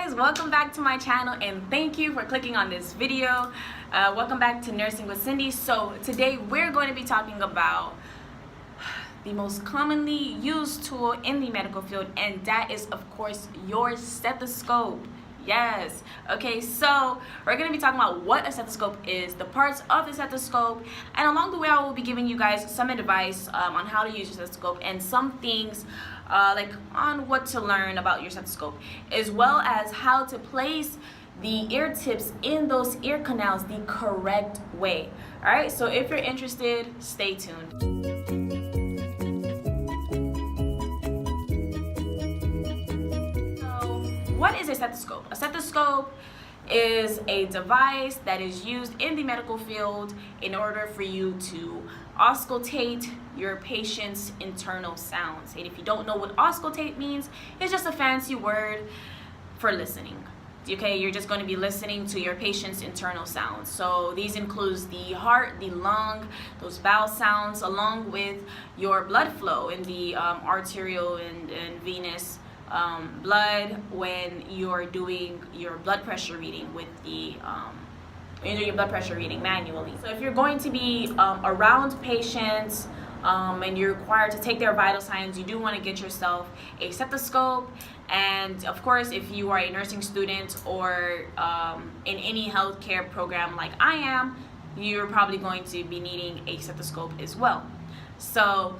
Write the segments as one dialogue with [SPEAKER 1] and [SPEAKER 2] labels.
[SPEAKER 1] guys, welcome back to my channel and thank you for clicking on this video. Welcome back to Nursing with Cindy. So today we're going to be talking about the most commonly used tool in the medical field, and that is of course your stethoscope. Yes. Okay, so we're going to be talking about what a stethoscope is, the parts of the stethoscope, and along the way I will be giving you guys some advice on how to use your stethoscope and some things like on what to learn about your stethoscope, as well as how to place the ear tips in those ear canals the correct way. All right, so if you're interested, stay tuned. What is a stethoscope? A stethoscope is a device that is used in the medical field in order for you to auscultate your patient's internal sounds. And if you don't know what auscultate means, it's just a fancy word for listening. Okay, you're just going to be listening to your patient's internal sounds. So these includes the heart, the lung, those bowel sounds, along with your blood flow in the arterial and venous blood when you're doing your blood pressure reading with the your blood pressure reading manually. So if you're going to be around patients and you're required to take their vital signs, you do want to get yourself a stethoscope. And of course, if you are a nursing student or in any healthcare program like I am, you're probably going to be needing a stethoscope as well. So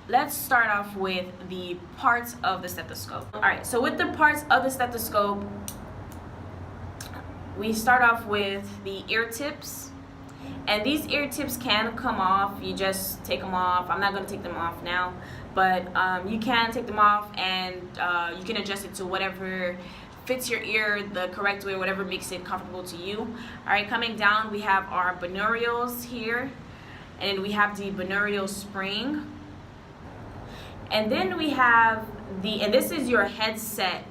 [SPEAKER 1] let's start off with the parts of the stethoscope. All right, so with the parts of the stethoscope, we start off with the ear tips. And these ear tips can come off. You just take them off. I'm not going to take them off now, but you can take them off and you can adjust it to whatever fits your ear the correct way, whatever makes it comfortable to you. All right, coming down, we have our binaural here, and we have the binaural spring. And then we have and this is your headset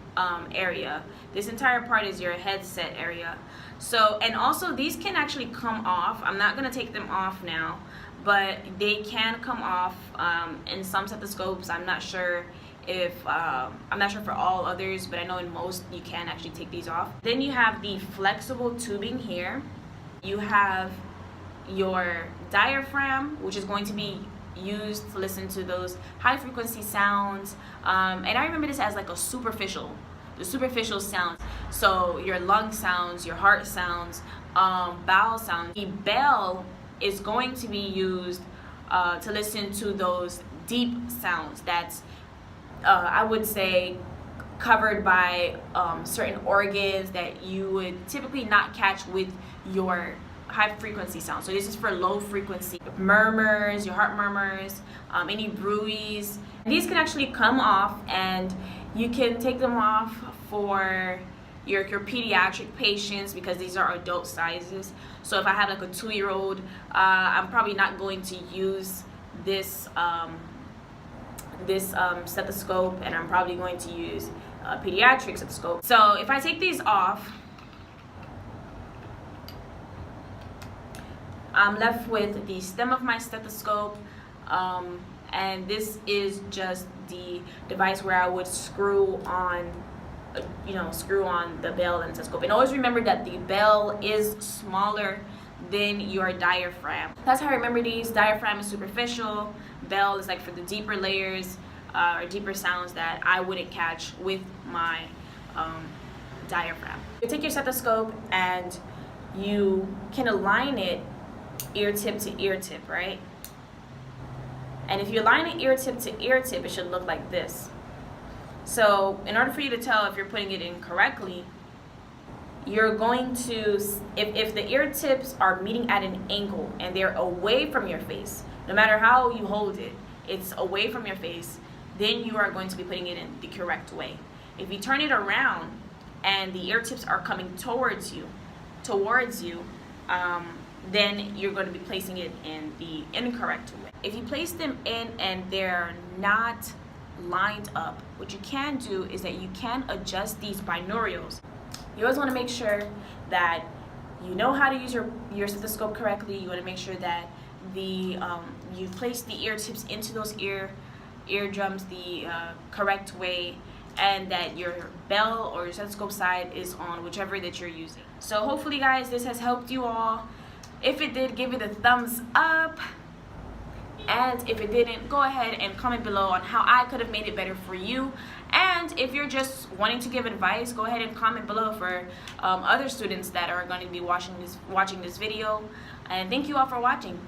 [SPEAKER 1] area. This entire part is your headset area. So, and also these can actually come off. I'm not gonna take them off now, but they can come off in some stethoscopes. I'm not sure if, I'm not sure for all others, but I know in most you can actually take these off. Then you have the flexible tubing here. You have your diaphragm, which is going to be used to listen to those high frequency sounds, and I remember this as like the superficial sounds. So your lung sounds, your heart sounds, bowel sounds. The bell is going to be used to listen to those deep sounds that's I would say covered by certain organs that you would typically not catch with your high frequency sound. So this is for low frequency murmurs, your heart murmurs, any bruits. These can actually come off, and you can take them off for your pediatric patients because these are adult sizes. So if I have like a 2-year-old, I'm probably not going to use this stethoscope, and I'm probably going to use a pediatric stethoscope. So if I take these off, I'm left with the stem of my stethoscope, and this is just the device where I would screw on the bell and stethoscope. And always remember that the bell is smaller than your diaphragm. That's how I remember these. Diaphragm is superficial, bell is like for the deeper layers or deeper sounds that I wouldn't catch with my diaphragm. You take your stethoscope and you can align it ear tip to ear tip, right? And if you align it ear tip to ear tip, it should look like this. So in order for you to tell if you're putting it in correctly, you're going to, if the ear tips are meeting at an angle and they're away from your face, no matter how you hold it, it's away from your face, then you are going to be putting it in the correct way. If you turn it around and the ear tips are coming towards you, then you're going to be placing it in the incorrect way. If you place them in and they're not lined up, what you can do is that you can adjust these binaurals. You always want to make sure that you know how to use your stethoscope correctly. You want to make sure that you place the ear tips into those eardrums the correct way, and that your bell or your stethoscope side is on, whichever that you're using. So hopefully guys, this has helped you all. If it did, give it a thumbs up, and if it didn't, go ahead and comment below on how I could have made it better for you. And if you're just wanting to give advice, go ahead and comment below for other students that are going to be watching this video. And thank you all for watching.